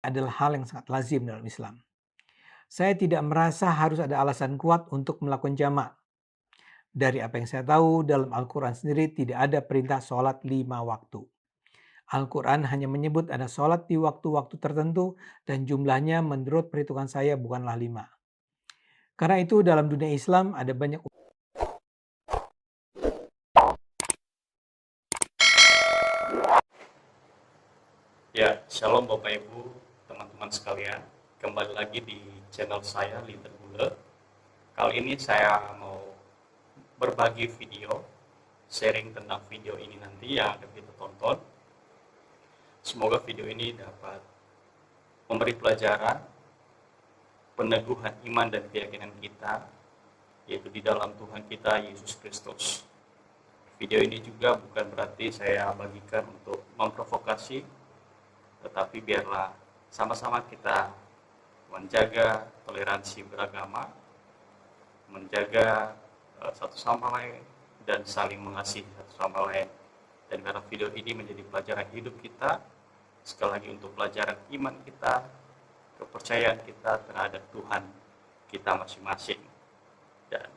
adalah hal yang sangat lazim dalam Islam. Saya tidak merasa harus ada alasan kuat untuk melakukan jamak. Dari apa yang saya tahu, dalam Al-Quran sendiri tidak ada perintah sholat 5 waktu. Al-Quran hanya menyebut ada sholat di waktu-waktu tertentu dan jumlahnya menurut perhitungan saya bukanlah 5. Karena itu dalam dunia Islam ada banyak. Ya, shalom Bapak Ibu, teman-teman sekalian. Kembali lagi di channel saya, Liter Bule. Kali ini saya mau berbagi video, sharing tentang video ini nanti yang akan kita tonton. Semoga video ini dapat memberi pelajaran, peneguhan iman dan keyakinan kita, yaitu di dalam Tuhan kita, Yesus Kristus. Video ini juga bukan berarti saya bagikan untuk memprovokasi, tetapi biarlah sama-sama kita menjaga toleransi beragama, menjaga satu sama lain, dan saling mengasihi satu sama lain. Dan karena video ini menjadi pelajaran hidup kita, sekali lagi untuk pelajaran iman kita, kepercayaan kita terhadap Tuhan kita masing-masing. Dan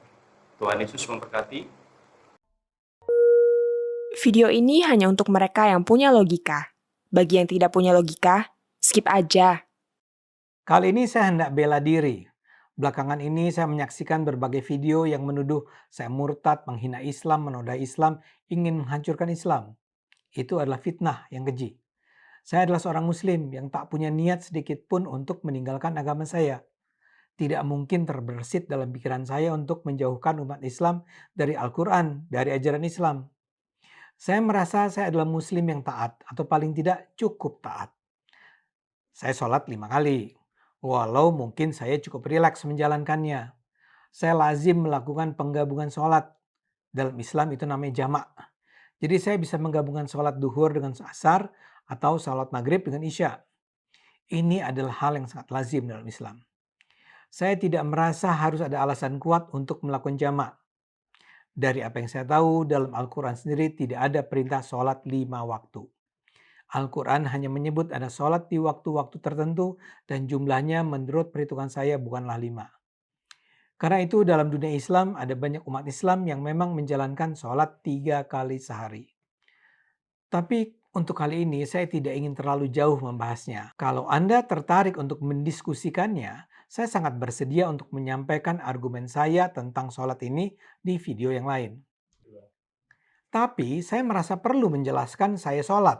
Tuhan Yesus memberkati. Video ini hanya untuk mereka yang punya logika. Bagi yang tidak punya logika, skip aja. Kali ini saya hendak bela diri. Belakangan ini saya menyaksikan berbagai video yang menuduh saya murtad, menghina Islam, menodai Islam, ingin menghancurkan Islam. Itu adalah fitnah yang keji. Saya adalah seorang muslim yang tak punya niat sedikit pun untuk meninggalkan agama saya. Tidak mungkin terbersit dalam pikiran saya untuk menjauhkan umat Islam dari Al-Quran, dari ajaran Islam. Saya merasa saya adalah muslim yang taat, atau paling tidak cukup taat. Saya sholat 5 kali, walau mungkin saya cukup rileks menjalankannya. Saya lazim melakukan penggabungan sholat. Dalam Islam itu namanya jamak. Jadi saya bisa menggabungkan sholat duhur dengan asar atau sholat maghrib dengan isya. Ini adalah hal yang sangat lazim dalam Islam. Saya tidak merasa harus ada alasan kuat untuk melakukan jamak. Dari apa yang saya tahu, dalam Al-Quran sendiri tidak ada perintah sholat 5 waktu. Al-Quran hanya menyebut ada sholat di waktu-waktu tertentu dan jumlahnya menurut perhitungan saya bukanlah 5. Karena itu dalam dunia Islam ada banyak umat Islam yang memang menjalankan sholat 3 kali sehari. Tapi untuk kali ini saya tidak ingin terlalu jauh membahasnya. Kalau Anda tertarik untuk mendiskusikannya, saya sangat bersedia untuk menyampaikan argumen saya tentang sholat ini di video yang lain. Tapi saya merasa perlu menjelaskan saya sholat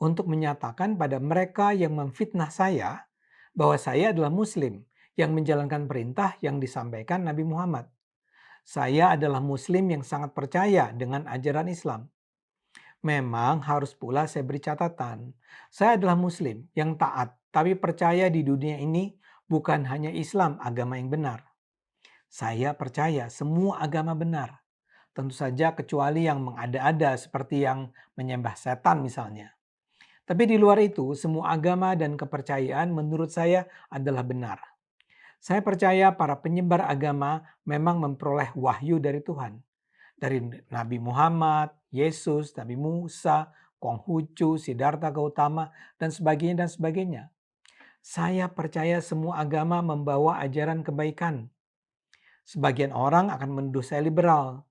untuk menyatakan pada mereka yang memfitnah saya bahwa saya adalah muslim yang menjalankan perintah yang disampaikan Nabi Muhammad. Saya adalah muslim yang sangat percaya dengan ajaran Islam. Memang harus pula saya beri catatan, saya adalah muslim yang taat tapi percaya di dunia ini bukan hanya Islam agama yang benar. Saya percaya semua agama benar. Tentu saja kecuali yang mengada-ada seperti yang menyembah setan misalnya. Tapi di luar itu, semua agama dan kepercayaan menurut saya adalah benar. Saya percaya para penyebar agama memang memperoleh wahyu dari Tuhan. Dari Nabi Muhammad, Yesus, Nabi Musa, Konghucu, Siddhartha Gautama, dan sebagainya dan sebagainya. Saya percaya semua agama membawa ajaran kebaikan. Sebagian orang akan menuduh saya liberal.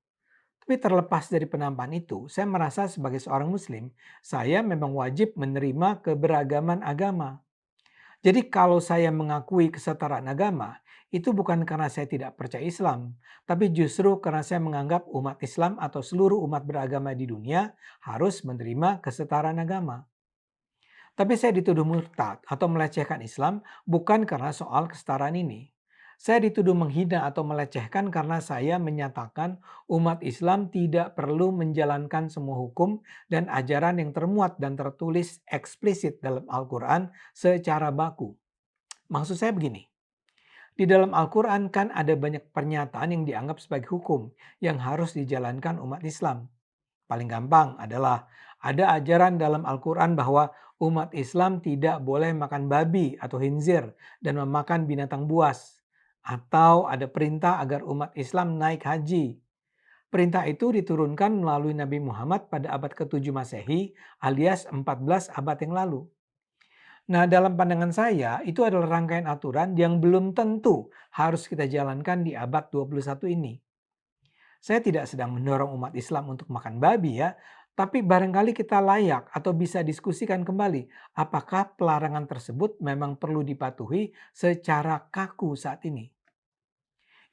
Tapi terlepas dari penampakan itu, saya merasa sebagai seorang muslim, saya memang wajib menerima keberagaman agama. Jadi kalau saya mengakui kesetaraan agama, itu bukan karena saya tidak percaya Islam, tapi justru karena saya menganggap umat Islam atau seluruh umat beragama di dunia harus menerima kesetaraan agama. Tapi saya dituduh murtad atau melecehkan Islam bukan karena soal kesetaraan ini. Saya dituduh menghina atau melecehkan karena saya menyatakan umat Islam tidak perlu menjalankan semua hukum dan ajaran yang termuat dan tertulis eksplisit dalam Al-Quran secara baku. Maksud saya begini, di dalam Al-Quran kan ada banyak pernyataan yang dianggap sebagai hukum yang harus dijalankan umat Islam. Paling gampang adalah ada ajaran dalam Al-Quran bahwa umat Islam tidak boleh makan babi atau khinzir dan memakan binatang buas. Atau ada perintah agar umat Islam naik haji. Perintah itu diturunkan melalui Nabi Muhammad pada abad ke-7 Masehi alias 14 abad yang lalu. Nah, dalam pandangan saya, itu adalah rangkaian aturan yang belum tentu harus kita jalankan di abad 21 ini. Saya tidak sedang mendorong umat Islam untuk makan babi ya, tapi barangkali kita layak atau bisa diskusikan kembali apakah pelarangan tersebut memang perlu dipatuhi secara kaku saat ini.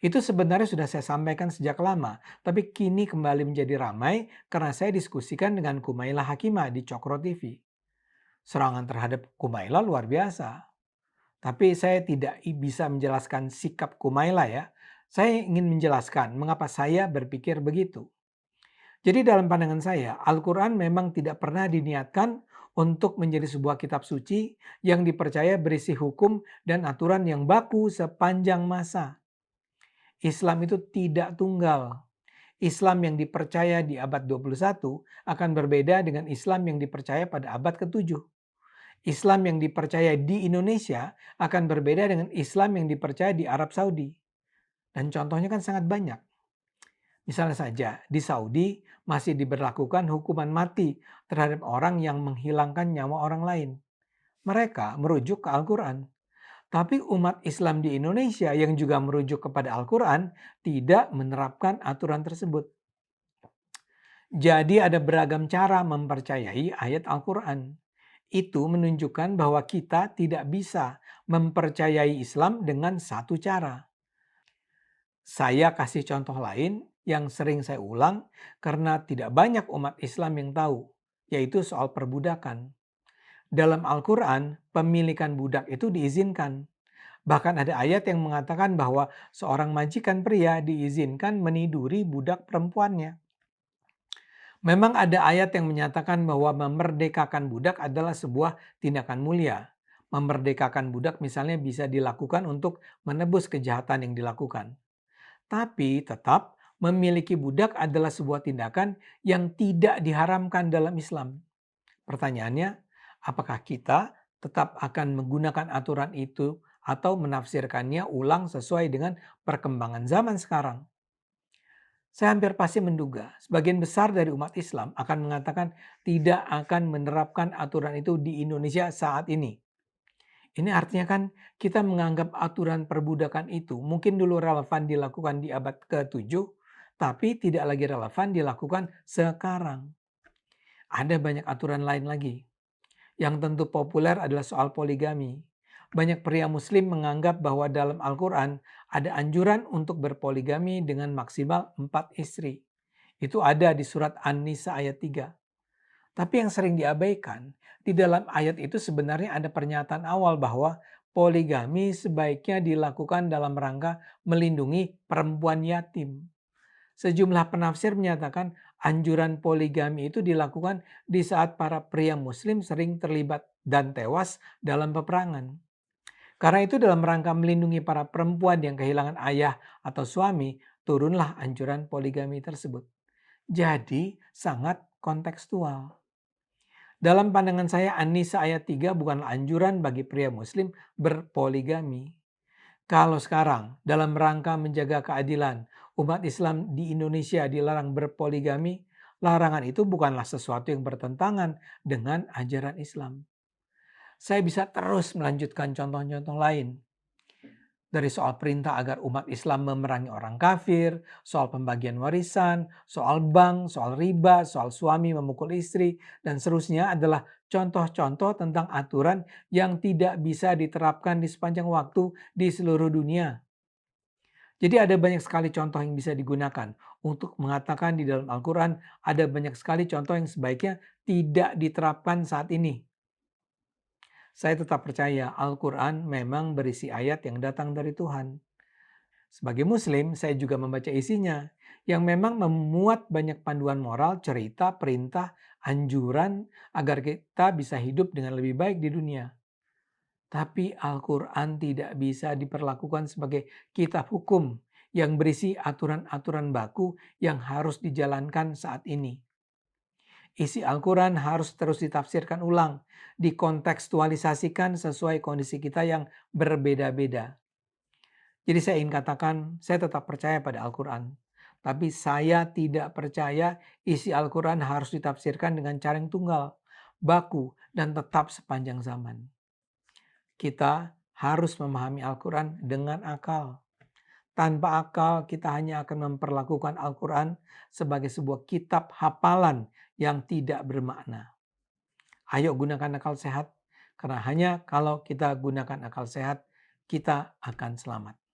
Itu sebenarnya sudah saya sampaikan sejak lama, tapi kini kembali menjadi ramai karena saya diskusikan dengan Kumaila Hakimah di Cokro TV. Serangan terhadap Kumaila luar biasa. Tapi saya tidak bisa menjelaskan sikap Kumaila ya. Saya ingin menjelaskan mengapa saya berpikir begitu. Jadi dalam pandangan saya, Al-Quran memang tidak pernah diniatkan untuk menjadi sebuah kitab suci yang dipercaya berisi hukum dan aturan yang baku sepanjang masa. Islam itu tidak tunggal. Islam yang dipercaya di abad 21 akan berbeda dengan Islam yang dipercaya pada abad ke-7. Islam yang dipercaya di Indonesia akan berbeda dengan Islam yang dipercaya di Arab Saudi. Dan contohnya kan sangat banyak. Misalnya saja, di Saudi masih diberlakukan hukuman mati terhadap orang yang menghilangkan nyawa orang lain. Mereka merujuk ke Al-Quran. Tapi umat Islam di Indonesia yang juga merujuk kepada Al-Quran tidak menerapkan aturan tersebut. Jadi ada beragam cara mempercayai ayat Al-Quran. Itu menunjukkan bahwa kita tidak bisa mempercayai Islam dengan satu cara. Saya kasih contoh lain yang sering saya ulang karena tidak banyak umat Islam yang tahu, yaitu soal perbudakan. Dalam Al-Quran, pemilikan budak itu diizinkan. Bahkan ada ayat yang mengatakan bahwa seorang majikan pria diizinkan meniduri budak perempuannya. Memang ada ayat yang menyatakan bahwa memerdekakan budak adalah sebuah tindakan mulia. Memerdekakan budak misalnya bisa dilakukan untuk menebus kejahatan yang dilakukan. Tapi tetap memiliki budak adalah sebuah tindakan yang tidak diharamkan dalam Islam. Pertanyaannya, apakah kita tetap akan menggunakan aturan itu atau menafsirkannya ulang sesuai dengan perkembangan zaman sekarang? Saya hampir pasti menduga sebagian besar dari umat Islam akan mengatakan tidak akan menerapkan aturan itu di Indonesia saat ini. Ini artinya kan kita menganggap aturan perbudakan itu mungkin dulu relevan dilakukan di abad ke-7, tapi tidak lagi relevan dilakukan sekarang. Ada banyak aturan lain lagi. Yang tentu populer adalah soal poligami. Banyak pria muslim menganggap bahwa dalam Al-Quran ada anjuran untuk berpoligami dengan maksimal 4 istri. Itu ada di surat An-Nisa ayat 3. Tapi yang sering diabaikan, di dalam ayat itu sebenarnya ada pernyataan awal bahwa poligami sebaiknya dilakukan dalam rangka melindungi perempuan yatim. Sejumlah penafsir menyatakan anjuran poligami itu dilakukan di saat para pria muslim sering terlibat dan tewas dalam peperangan. Karena itu dalam rangka melindungi para perempuan yang kehilangan ayah atau suami, turunlah anjuran poligami tersebut. Jadi sangat kontekstual. Dalam pandangan saya An-Nisa ayat 3 bukanlah anjuran bagi pria muslim berpoligami. Kalau sekarang dalam rangka menjaga keadilan, umat Islam di Indonesia dilarang berpoligami, larangan itu bukanlah sesuatu yang bertentangan dengan ajaran Islam. Saya bisa terus melanjutkan contoh-contoh lain. Dari soal perintah agar umat Islam memerangi orang kafir, soal pembagian warisan, soal bank, soal riba, soal suami memukul istri, dan seterusnya adalah contoh-contoh tentang aturan yang tidak bisa diterapkan di sepanjang waktu di seluruh dunia. Jadi ada banyak sekali contoh yang bisa digunakan untuk mengatakan di dalam Al-Quran ada banyak sekali contoh yang sebaiknya tidak diterapkan saat ini. Saya tetap percaya Al-Quran memang berisi ayat yang datang dari Tuhan. Sebagai Muslim, saya juga membaca isinya yang memang memuat banyak panduan moral, cerita, perintah, anjuran agar kita bisa hidup dengan lebih baik di dunia. Tapi Al-Quran tidak bisa diperlakukan sebagai kitab hukum yang berisi aturan-aturan baku yang harus dijalankan saat ini. Isi Al-Quran harus terus ditafsirkan ulang, dikontekstualisasikan sesuai kondisi kita yang berbeda-beda. Jadi saya ingin katakan, saya tetap percaya pada Al-Quran. Tapi saya tidak percaya isi Al-Quran harus ditafsirkan dengan cara yang tunggal, baku, dan tetap sepanjang zaman. Kita harus memahami Al-Quran dengan akal. Tanpa akal, kita hanya akan memperlakukan Al-Quran sebagai sebuah kitab hafalan yang tidak bermakna. Ayo gunakan akal sehat, karena hanya kalau kita gunakan akal sehat, kita akan selamat.